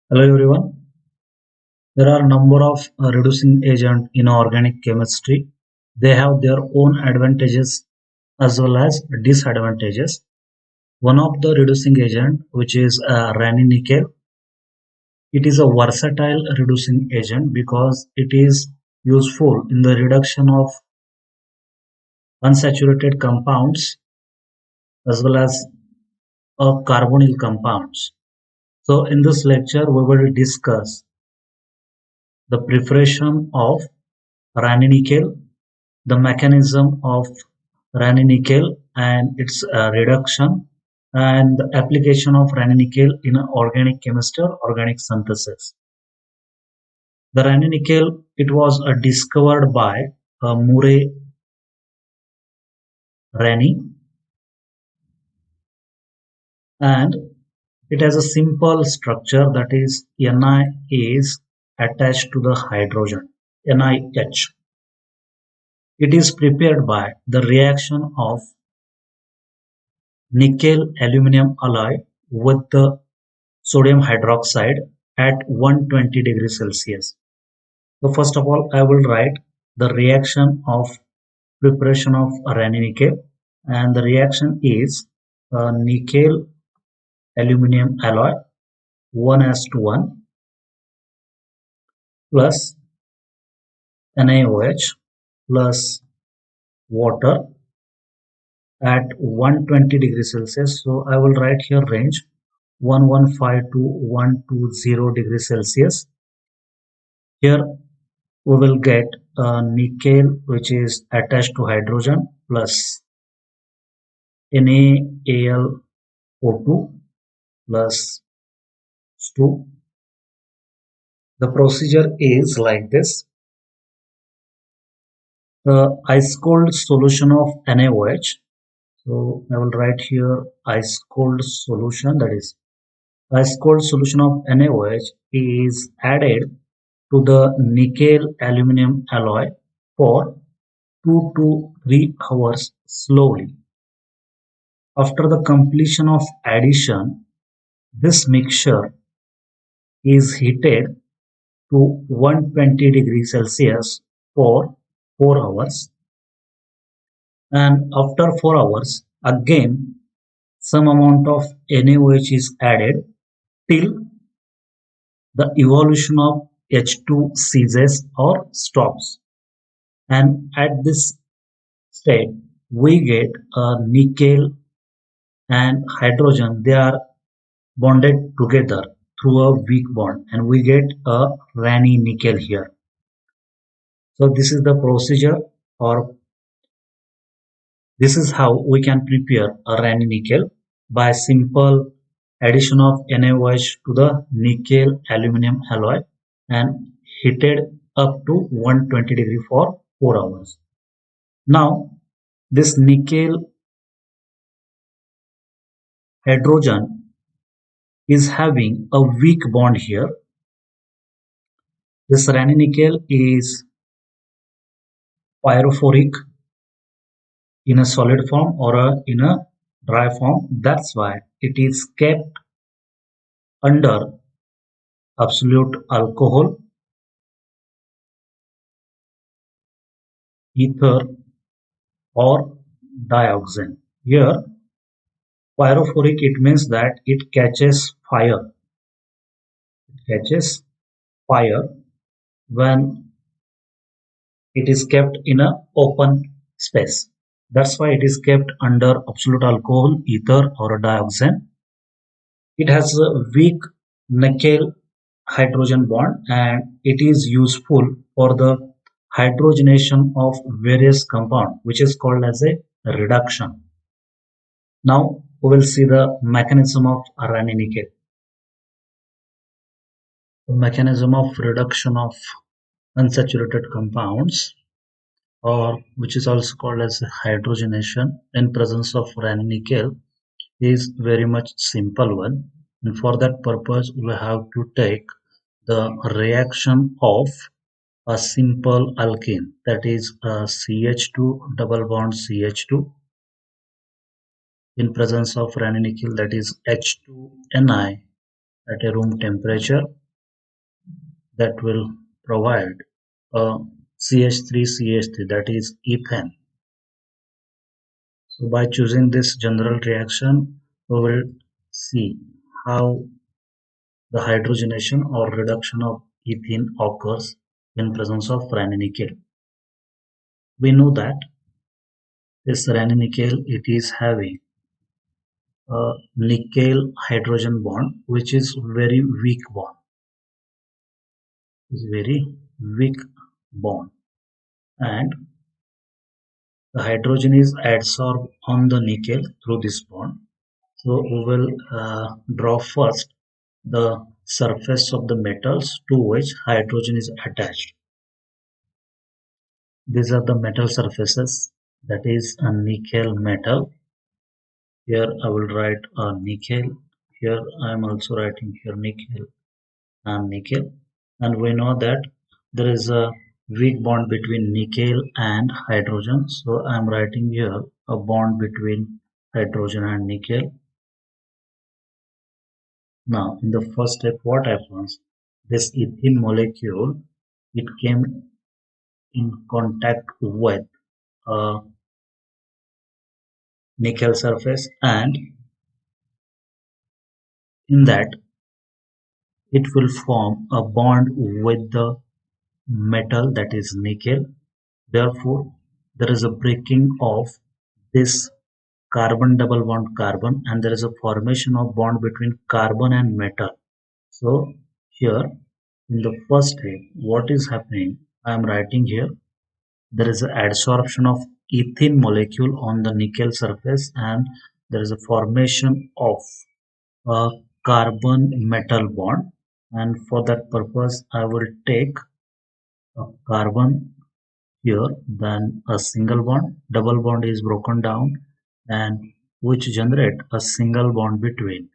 Hello everyone. There are a number of reducing agents in organic chemistry. They have their own advantages as well as disadvantages. One of the reducing agent, which is ranitidine, it is a versatile reducing agent because it is useful in the reduction of unsaturated compounds as well as carbonyl compounds. So in this lecture, we will discuss the preparation of ranitidine, the mechanism of ranitidine and its reduction, and the application of ranitidine in organic chemistry or organic synthesis. The ranitidine, it was discovered by Murray Rani, and it has a simple structure, that is Ni is attached to the hydrogen, NiH. It is prepared by the reaction of nickel aluminum alloy with the sodium hydroxide at 120 degrees Celsius. So first of all, I will write the reaction of preparation of ranitidine, and the reaction is nickel aluminum alloy 1:1 plus NaOH plus water at 120 degrees Celsius. So I will write here range 115 to 120 degrees Celsius. Here we will get nickel, which is attached to hydrogen, plus NaAlO2 plus 2. The procedure is like this. The ice cold solution of NaOH. So I will write here ice cold solution, that is ice cold solution of NaOH is added to the nickel aluminum alloy for 2 to 3 hours slowly. After the completion of addition, this mixture is heated to 120 degrees Celsius for 4 hours, and after 4 hours again some amount of NaOH is added till the evolution of H2 ceases or stops, and at this state we get a nickel and hydrogen, they are bonded together through a weak bond, and we get a ranitidine here. So this is the procedure, or this is how we can prepare a ranitidine by simple addition of NaOH to the nickel aluminum alloy and heated up to 120 degree for 4 hours. Now this nickel hydrogen is having a weak bond here. This ranitidine is pyrophoric in a solid form or in a dry form. That's why it is kept under absolute alcohol, ether, or dioxin. Here, pyrophoric, it means that it catches fire. It catches fire when it is kept in an open space. That's why it is kept under absolute alcohol, ether, or dioxin. It has a weak nickel hydrogen bond, and it is useful for the hydrogenation of various compound, which is called as a reduction. Now we will see the mechanism of ranitidine. The mechanism of reduction of unsaturated compounds, or which is also called as hydrogenation in presence of ranitidine, is very much simple one, and for that purpose we have to take the reaction of a simple alkene, that is CH2 double bond CH2 in presence of ranitidine, that is H2Ni at a room temperature that will provide a CH3 that is ethane. So by choosing this general reaction, we will see how the hydrogenation or reduction of ethene occurs in presence of ranitidine. We know that this ranitidine it is having a nickel hydrogen bond which is very weak bond. Is very weak bond, and the hydrogen is adsorbed on the nickel through this bond. So we will draw first the surface of the metals to which hydrogen is attached. These are the metal surfaces, that is a nickel metal. Here I will write a nickel. Here I am also writing here nickel and nickel. And we know that there is a weak bond between nickel and hydrogen. So I am writing here a bond between hydrogen and nickel. Now in the first step what happens? This ethene molecule, it came in contact with a nickel surface, and in that it will form a bond with the metal that is nickel. Therefore there is a breaking of this carbon double bond carbon, and there is a formation of bond between carbon and metal. So here in the first step what is happening, I am writing here there is an adsorption of ethene molecule on the nickel surface, and there is a formation of a carbon metal bond, and for that purpose I will take a carbon here, then a single bond, double bond is broken down, and which generate a single bond between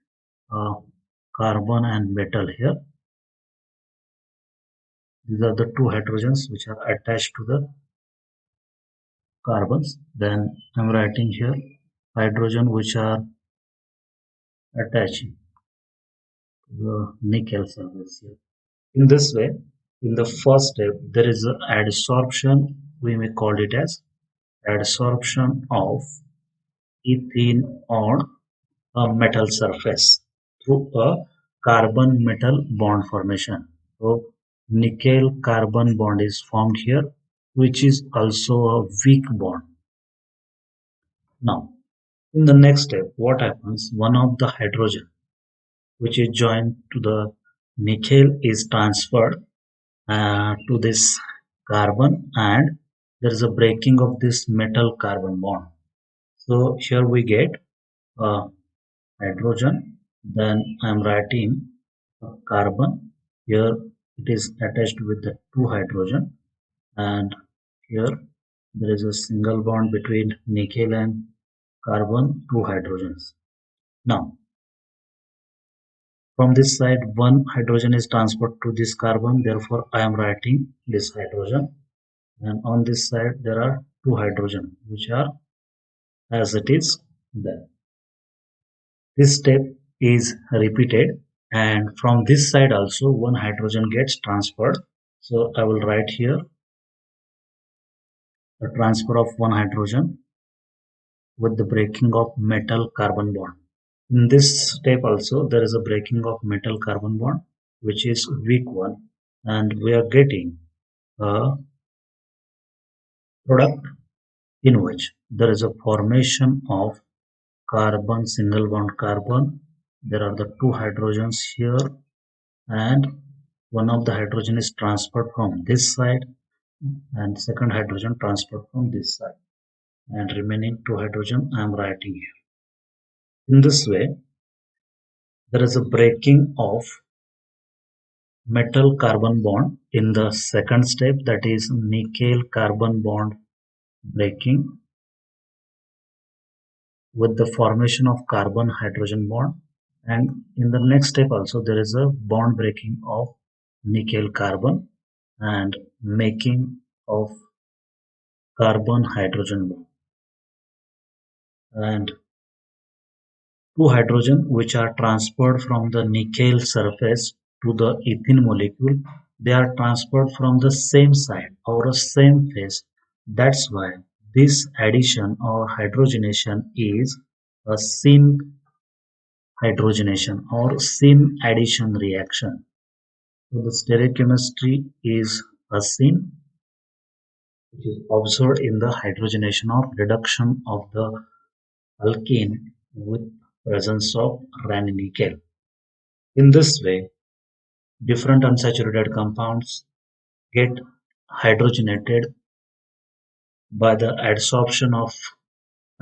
carbon and metal here. These are the two hydrogens which are attached to the carbons. Then I'm writing here hydrogen which are attached to the nickel surface here. In this way, in the first step, there is an adsorption, we may call it as adsorption of ethene on a metal surface through a carbon metal bond formation. So nickel carbon bond is formed here, which is also a weak bond. Now, in the next step, what happens? One of the hydrogen which is joined to the nickel is transferred to this carbon, and there is a breaking of this metal carbon bond. So here we get a hydrogen, then I am writing a carbon. Here it is attached with the two hydrogen, and here there is a single bond between nickel and carbon, two hydrogens. Now from this side one hydrogen is transferred to this carbon, therefore I am writing this hydrogen, and on this side there are two hydrogen which are as it is there. This step is repeated, and from this side also one hydrogen gets transferred. So I will write here the transfer of one hydrogen with the breaking of metal carbon bond. In this step also there is a breaking of metal carbon bond which is weak one, and we are getting a product in which there is a formation of carbon single bond carbon. There are the two hydrogens here, and one of the hydrogen is transferred from this side and second hydrogen transferred from this side, and remaining two hydrogen I am writing here. In this way there is a breaking of metal carbon bond in the second step, that is nickel carbon bond breaking with the formation of carbon hydrogen bond, and in the next step also there is a bond breaking of nickel carbon and making of carbon hydrogen bond, and two hydrogen which are transferred from the nickel surface to the ethene molecule, they are transferred from the same side or a same phase. That's why this addition or hydrogenation is a syn hydrogenation or syn addition reaction. So the stereochemistry is a syn which is observed in the hydrogenation or reduction of the alkene with presence of Raney nickel. In this way, different unsaturated compounds get hydrogenated by the adsorption of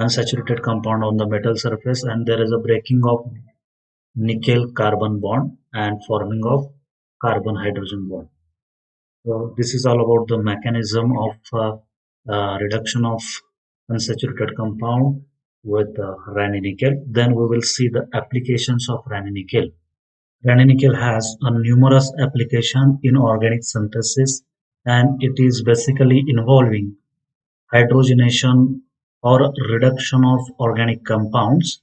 unsaturated compound on the metal surface, and there is a breaking of nickel carbon bond and forming of carbon hydrogen bond. So this is all about the mechanism of reduction of unsaturated compound with Raney nickel. Then we will see the applications of Raney nickel. Raney nickel has a numerous application in organic synthesis, and it is basically involving hydrogenation or reduction of organic compounds.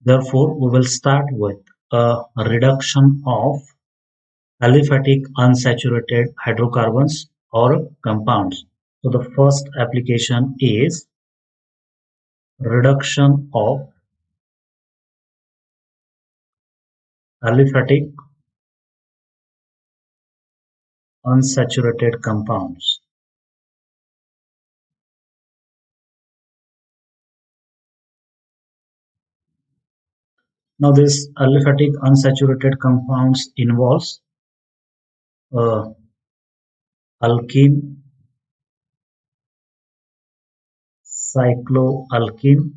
Therefore, we will start with a reduction of aliphatic unsaturated hydrocarbons or compounds. So the first application is reduction of aliphatic unsaturated compounds. Now this aliphatic unsaturated compounds involves uh, alkene, cycloalkene,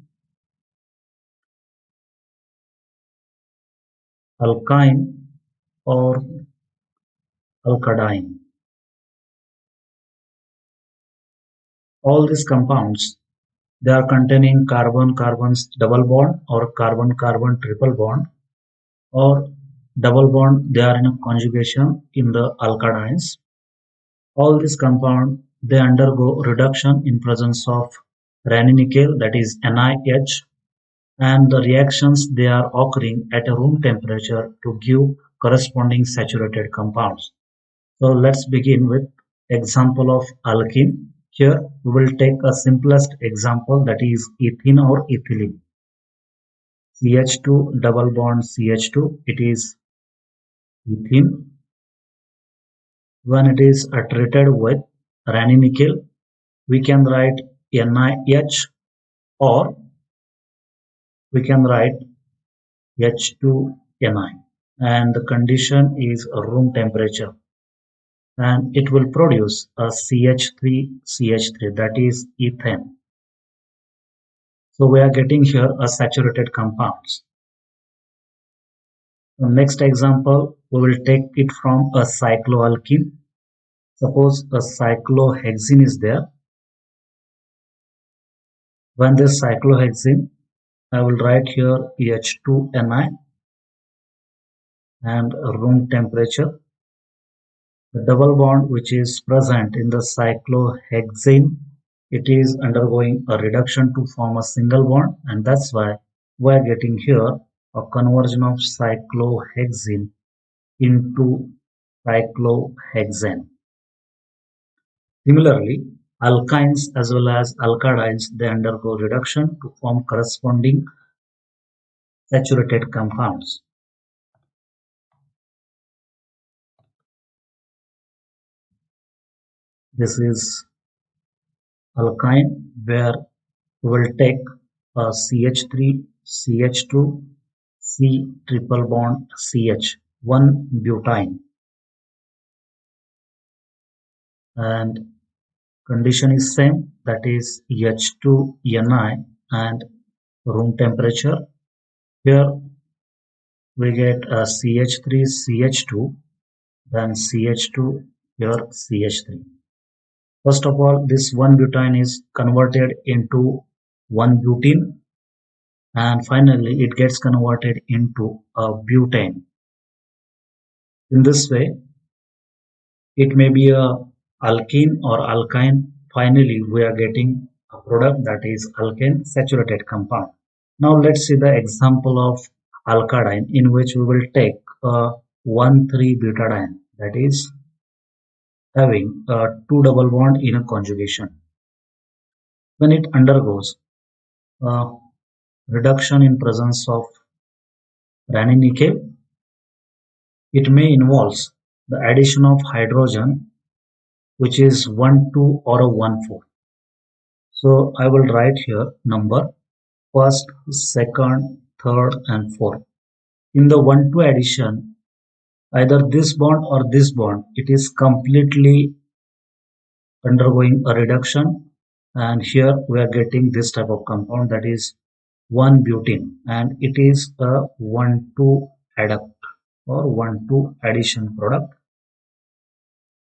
alkyne, or alkadine. All these compounds, they are containing carbon-carbon double bond or carbon-carbon triple bond or double bond. They are in a conjugation in the alkadines. All these compounds, they undergo reduction in presence of Raney nickel, that is NiH, and the reactions they are occurring at a room temperature to give corresponding saturated compounds. So let's begin with example of alkene. Here we will take a simplest example, that is ethene or ethylene. CH2 double bond CH2, it is ethene. When it is treated with Raney nickel, we can write NiH or we can write H2Ni, and the condition is room temperature, and it will produce a CH3CH3, that is ethane. So we are getting here a saturated compounds. The next example, we will take it from a cycloalkene. Suppose a cyclohexene is there. When this cyclohexene, I will write here H2Ni and room temperature. The double bond which is present in the cyclohexane, it is undergoing a reduction to form a single bond, and that's why we are getting here a conversion of cyclohexene into cyclohexane. Similarly, alkynes as well as alkadines, they undergo reduction to form corresponding saturated compounds. This is alkyne, where we will take a CH3, CH2, C triple bond CH, 1 butane, and condition is same, that is H2Ni and room temperature. Here we get a CH3, CH2, then CH2, here CH3. First of all, this 1 butane is converted into 1 butene, and finally it gets converted into a butane. In this way, it may be a alkene or alkyne. Finally, we are getting a product, that is alkane saturated compound. Now let's see the example of alkadine in which we will take a 1,3-butadiene, that is having a 2 double bond in a conjugation. When it undergoes a reduction in presence of ranitidine, it may involve the addition of hydrogen, which is 1 2 or a 1 4. So I will write here number first, second, third and fourth. In the 1 2 addition, either this bond or this bond, it is completely undergoing a reduction, and here we are getting this type of compound, that is 1-butene, and it is a 1 2 adduct or 1 2 addition product.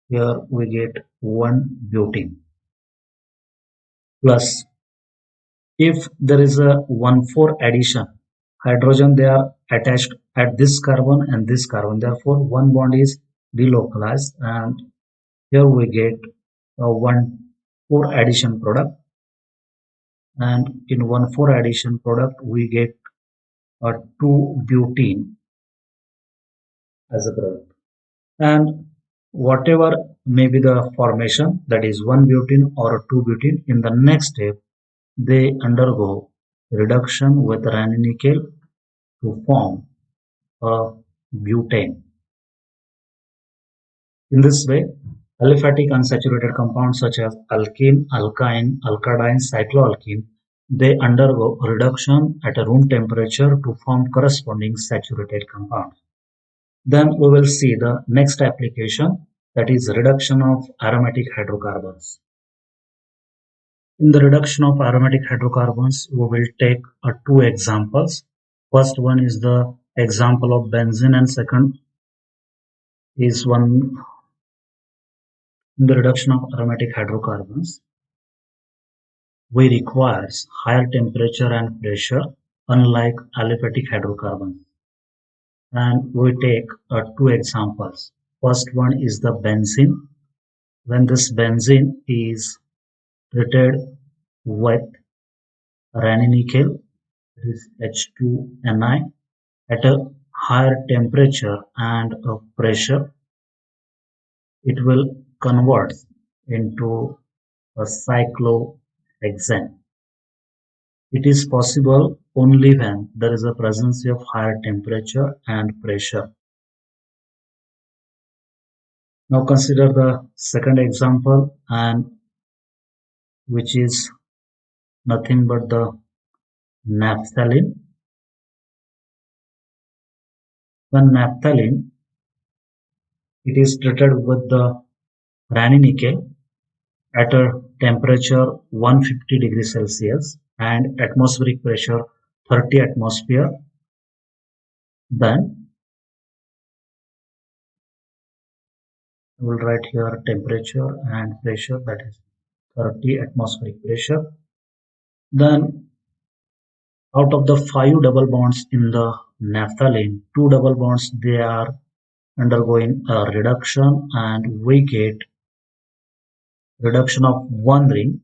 Here we get 1-butene plus, if there is a 1 4 addition, hydrogen they are attached at this carbon and this carbon, therefore one bond is delocalized, and here we get a 1 4 addition product, and in 1 4 addition product we get a 2-butene as a product. And whatever may be the formation, that is 1-butene or a 2-butene, in the next step they undergo reduction with ranitidine to form a butane. In this way, aliphatic unsaturated compounds such as alkene, alkyne, alkadine, cycloalkene, they undergo reduction at a room temperature to form corresponding saturated compounds. Then we will see the next application, that is reduction of aromatic hydrocarbons. In the reduction of aromatic hydrocarbons, we will take two examples. First one is the example of benzene, and second is one in the reduction of aromatic hydrocarbons. We requires higher temperature and pressure, unlike aliphatic hydrocarbons. And we take two examples. First one is the benzene. When this benzene is treated with ranitidine, it is H2Ni, at a higher temperature and pressure, it will convert into a cyclohexane. It is possible only when there is a presence of higher temperature and pressure. Now consider the second example, and which is nothing but the naphthalene. When naphthalene, it is treated with the ranitidine at a temperature 150 degrees Celsius and atmospheric pressure 30 atmosphere, then I will write here temperature and pressure, that is 30 atmospheric pressure. Then out of the 5 double bonds in the naphthalene, 2 double bonds they are undergoing a reduction, and we get reduction of one ring,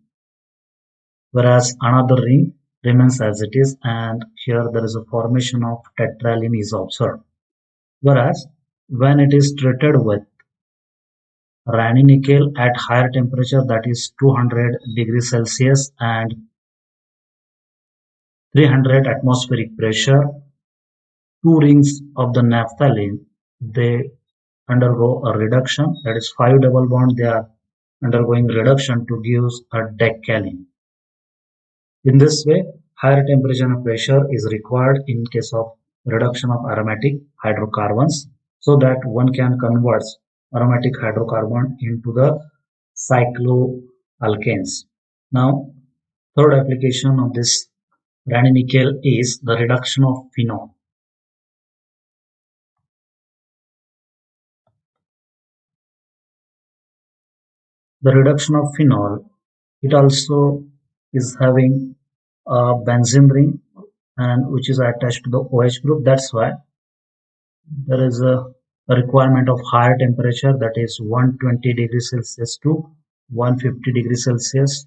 whereas another ring remains as it is, and here there is a formation of tetraline is observed. Whereas when it is treated with ranitidine at higher temperature, that is 200 degrees Celsius and 300 atmospheric pressure, two rings of the naphthalene they undergo a reduction, that is 5 double bond they are undergoing reduction to give a decalene. In this way, higher temperature and pressure is required in case of reduction of aromatic hydrocarbons, so that one can convert aromatic hydrocarbon into the cycloalkanes. Now, third application of this ranitidine is the reduction of phenol. The reduction of phenol, it also is having a benzene ring, and which is attached to the OH group. That's why there is a requirement of higher temperature, that is 120 degrees Celsius to 150 degrees Celsius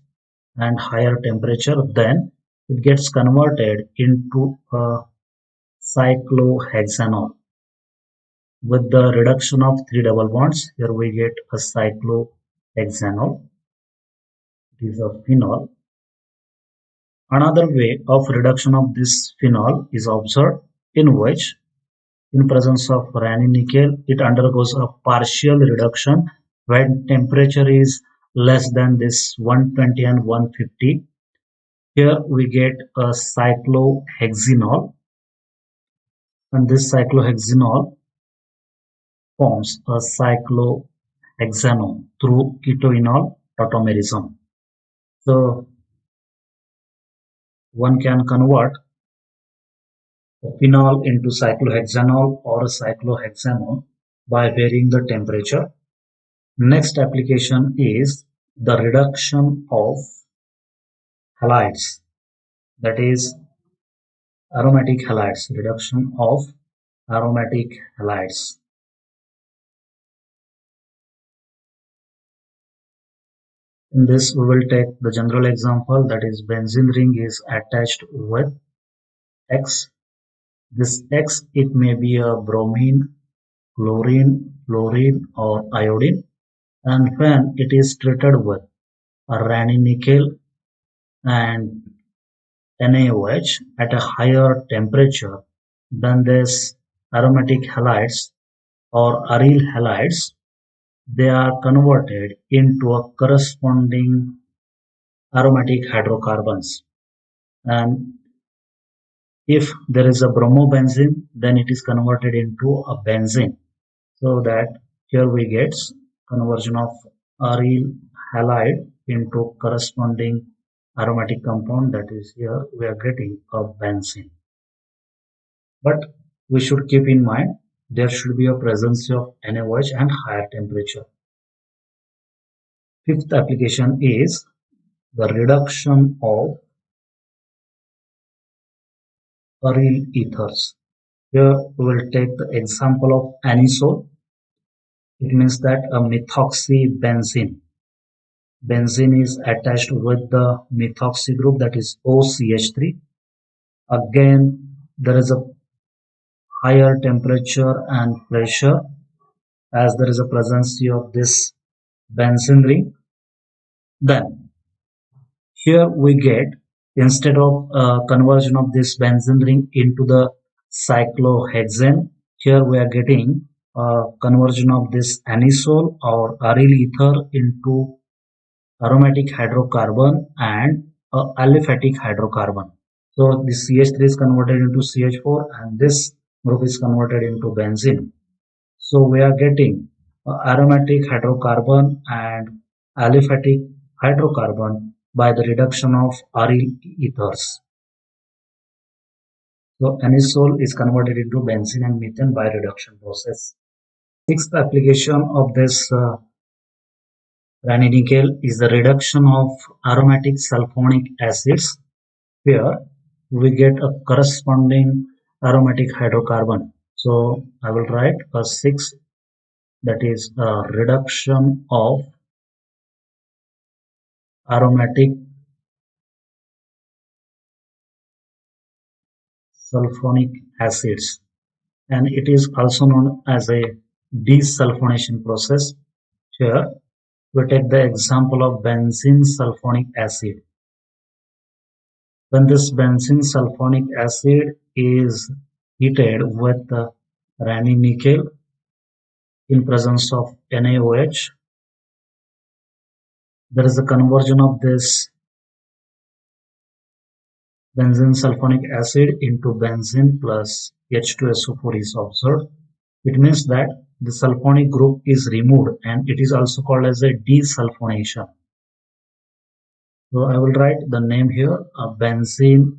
and higher temperature. Then it gets converted into a cyclohexanol. With the reduction of three double bonds, here we get a cyclohexanol. It is a phenol. Another way of reduction of this phenol is observed, in which, in presence of Raney nickel, it undergoes a partial reduction when temperature is less than this 120 and 150. Here we get a cyclohexanol, and this cyclohexanol forms a cyclohexanone through ketoenol tautomerism. So one can convert a phenol into cyclohexanol or a cyclohexanone by varying the temperature. Next application is the reduction of halides, that is aromatic halides, reduction of aromatic halides. In this we will take the general example, that is benzene ring is attached with X. This X, it may be a bromine, chlorine, fluorine or iodine, and when it is treated with a Raney nickel and NaOH at a higher temperature, then this aromatic halides or aryl halides, they are converted into a corresponding aromatic hydrocarbons. And if there is a bromobenzene, then it is converted into a benzene. So that here we get conversion of aryl halide into corresponding aromatic compound, that is here we are getting a benzene. But we should keep in mind there should be a presence of NaOH and higher temperature. Fifth application is the reduction of aryl ethers. Here we will take the example of anisole. It means that a methoxybenzene. Benzene is attached with the methoxy group, that is OCH3. Again, there is a higher temperature and pressure as there is a presence of this benzene ring. Then here we get, instead of conversion of this benzene ring into the cyclohexane, here we are getting conversion of this anisole or aryl ether into aromatic hydrocarbon and aliphatic hydrocarbon. So this CH3 is converted into CH4 and this group is converted into benzene. So we are getting aromatic hydrocarbon and aliphatic hydrocarbon by the reduction of aryl ethers. So anisole is converted into benzene and methane by reduction process. Sixth application of this Raney nickel is the reduction of aromatic sulfonic acids. Here we get a corresponding aromatic hydrocarbon. So I will write a 6, that is a reduction of aromatic sulfonic acids, and it is also known as a desulfonation process. Here we take the example of benzene sulfonic acid. When this benzene sulfonic acid is heated with the Raney nickel in presence of NaOH, there is a conversion of this benzene sulfonic acid into benzene plus H2SO4 is observed. It means that the sulfonic group is removed and it is also called as a desulfonation. So I will write the name here, a benzene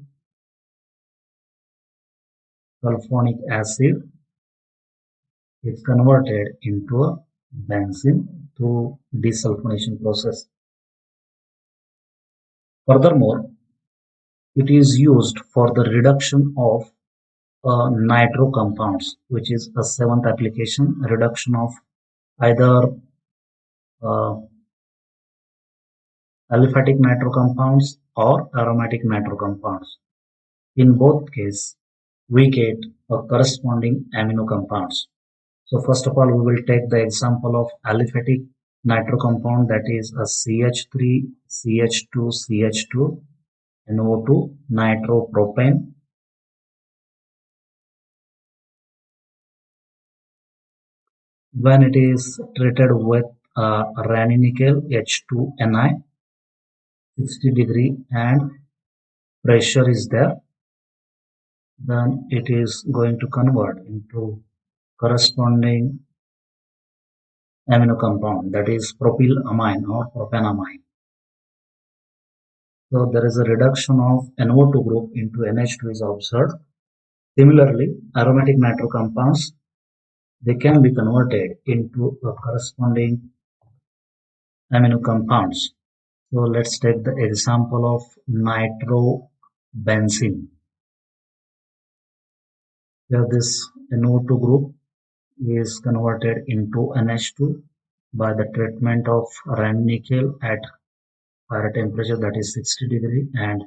sulfonic acid is converted into a benzene through desulfonation process. Furthermore, it is used for the reduction of nitro compounds, which is a seventh application, reduction of either aliphatic nitro compounds or aromatic nitrogen compounds. In both cases, we get a corresponding amino compounds. So first of all, we will take the example of aliphatic nitro compound, that is a CH3, CH2, CH2, NO2, nitropropane. When it is treated with ranitidine H2Ni, 60 degree, and pressure is there, then it is going to convert into corresponding amino compound, that is propylamine or propanamine. So there is a reduction of NO2 group into NH2 is observed. Similarly, aromatic nitro compounds, they can be converted into a corresponding amino compounds. So let's take the example of nitrobenzene. Here this NO2 group is converted into NH2 by the treatment of ranitidine at higher temperature, that is 60 degree, and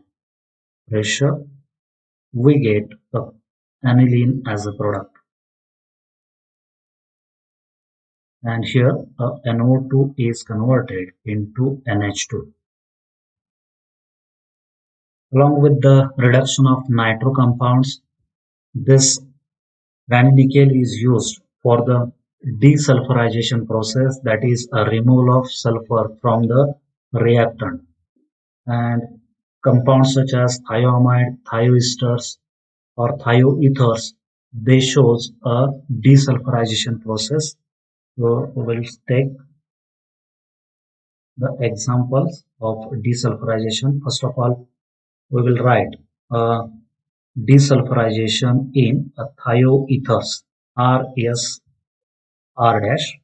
pressure. We get aniline as a product. And here NO2 is converted into NH2. Along with the reduction of nitro compounds, this ranitidine is used for the desulfurization process, that is a removal of sulfur from the reactant. And compounds such as thioamide, thioesters, or thioethers, they shows a desulfurization process. So we will take the examples of desulfurization. First of all, we will write desulfurization in thioethers, RS R dash.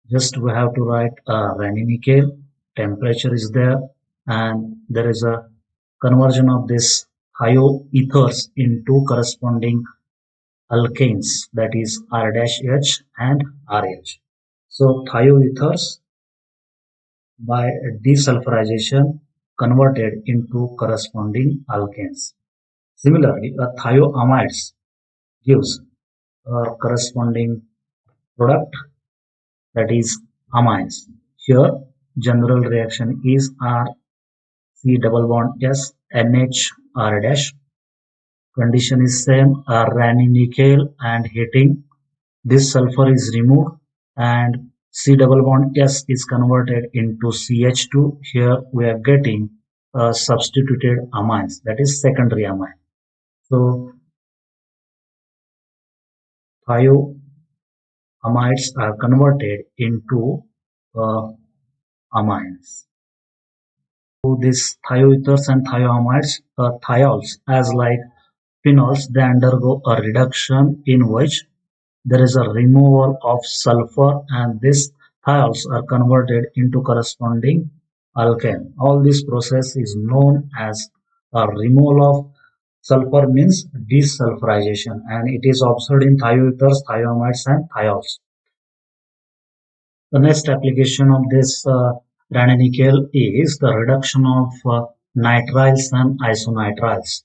Just we have to write ranitidine, temperature is there, and there is a conversion of this thioethers into corresponding alkanes, that is R dash H and RH. So thioethers by desulfurization converted into corresponding alkanes. Similarly, a thioamides gives a corresponding product, that is amines. Here general reaction is R C double bond S NH R dash. Condition is same, ranitidine and heating. This sulfur is removed and C double bond S is converted into CH2. Here we are getting substituted amines, that is secondary amine. So thioamides are converted into amines. So these thioethers and thioamides, thiols, as like phenols, they undergo a reduction in which there is a removal of sulfur, and these thiols are converted into corresponding alkane. All this process is known as a removal of sulfur, means desulfurization, and it is observed in thioethers, thioamides, and thiols. The next application of this ranitidine is the reduction of nitriles and isonitriles.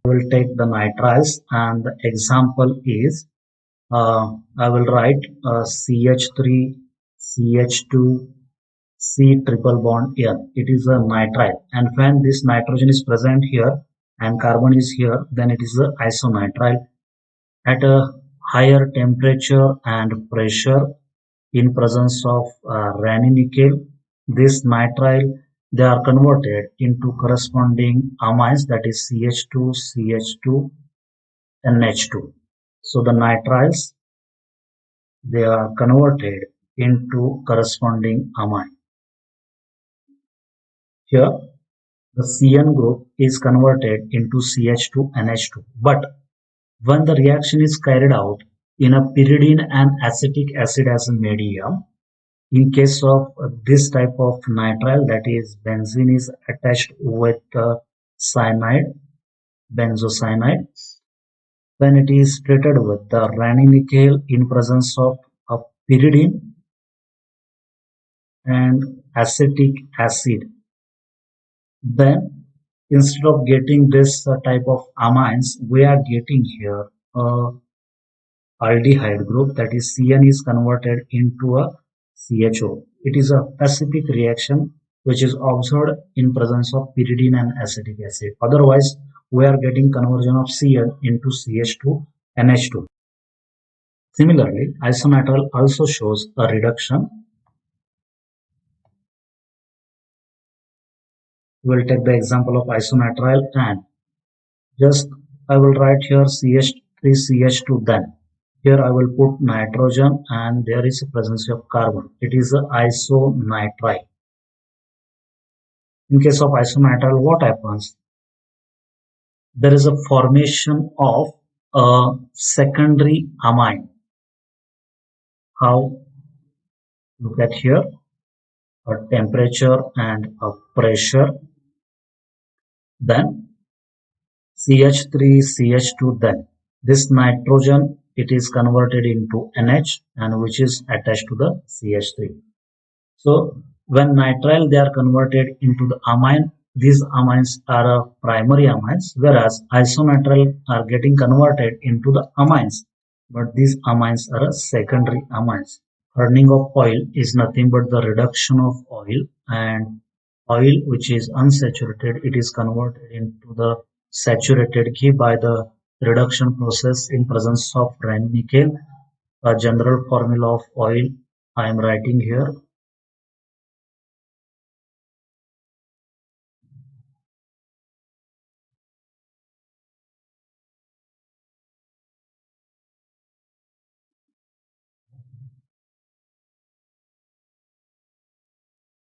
We will take the nitriles, and the example is I will write CH3, CH2, C triple bond N. It is a nitrile, and when this nitrogen is present here and carbon is here, then it is a isonitrile. At a higher temperature and pressure, in presence of ranitidine, this nitrile, they are converted into corresponding amines, that is CH2, CH2, NH2. So the nitriles, they are converted into corresponding amine. Here the CN group is converted into CH2NH2, but when the reaction is carried out in a pyridine and acetic acid as a medium, in case of this type of nitrile, that is benzene is attached with cyanide, benzocyanide, when it is treated with the ranitidine in presence of pyridine and acetic acid, Then instead of getting this type of amines, we are getting here a aldehyde group, that is CN is converted into a CHO. It is a specific reaction which is observed in presence of pyridine and acetic acid. Otherwise, we are getting conversion of Cn into CH2 NH2. Similarly, isonitrile also shows a reduction. We will take the example of isonitrile, and just I will write here CH3CH2, then here I will put nitrogen and there is a presence of carbon. It is a isonitrile. In case of isonitrile, what happens? There is a formation of a secondary amine. How? Look at here, a temperature and a pressure, then CH3, CH2, then this nitrogen, it is converted into NH and which is attached to the CH3. So when nitrile they are converted into the amine, these amines are primary amines, whereas isonitrile are getting converted into the amines, but these amines are secondary amines. Burning of oil is nothing but the reduction of oil, and oil which is unsaturated, it is converted into the saturated ghee by the reduction process in presence of Raney-Nikel. A general formula of oil I am writing here.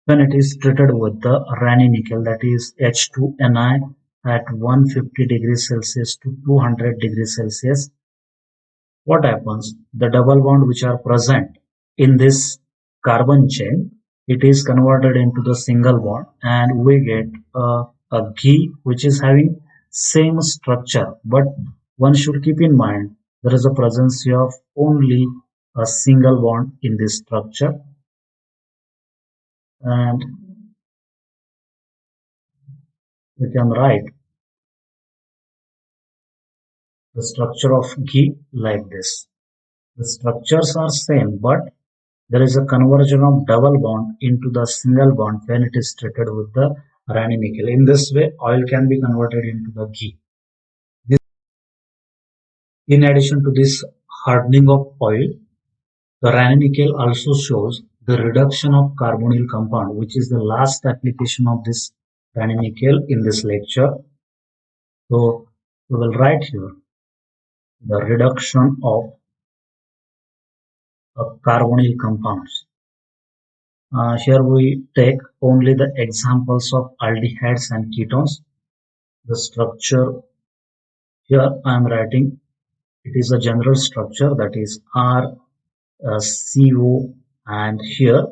When it is treated with the Raney-Nikel, that is H2Ni, at 150 degrees Celsius to 200 degrees Celsius, what happens? The double bond which are present in this carbon chain, it is converted into the single bond, and we get a ghee which is having same structure, but one should keep in mind there is a presence of only a single bond in this structure, and we can write the structure of ghee like this. The structures are same, but there is a conversion of double bond into the single bond when it is treated with the Raney-Nikel. In this way, oil can be converted into the ghee. In addition to this hardening of oil, the Raney-Nikel also shows the reduction of carbonyl compound, which is the last application of this Raney-Nikel in this lecture. So we will write here the reduction of carbonyl compounds. Here we take only the examples of aldehydes and ketones. The structure here I am writing, it is a general structure, that is R, CO, and here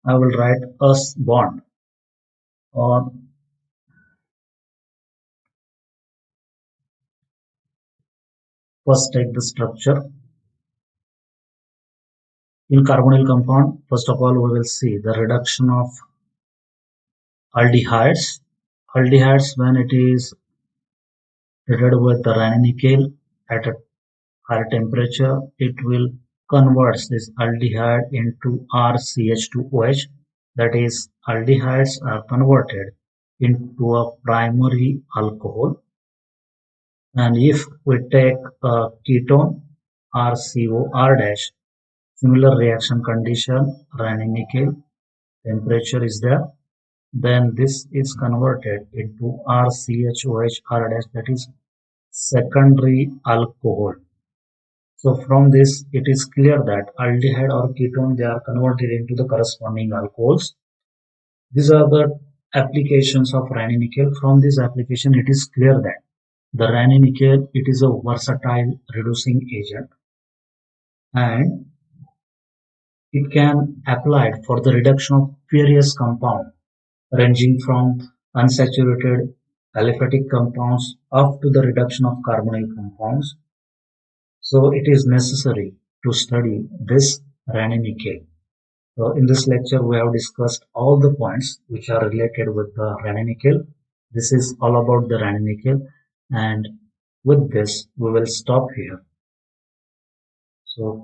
I will write S bond, or first take the structure. In carbonyl compound, first of all we will see the reduction of aldehydes. Aldehydes, when it is treated with the Raney-Nikel at a higher temperature, it will convert this aldehyde into RCH2OH. That is, aldehydes are converted into a primary alcohol. And if we take a ketone RCOR dash, similar reaction condition, Raney-Nikel, temperature is there, then this is converted into RCHOH R dash, that is secondary alcohol. So from this it is clear that aldehyde or ketone, they are converted into the corresponding alcohols. These are the applications of Raney-Nikel. From this application it is clear that the Raney-Nikel, it is a versatile reducing agent, and it can applied for the reduction of various compounds ranging from unsaturated aliphatic compounds up to the reduction of carbonyl compounds. So it is necessary to study this Raney-Nikel. So in this lecture we have discussed all the points which are related with the Raney-Nikel. This is all about the Randomicare, and with this we will stop here. So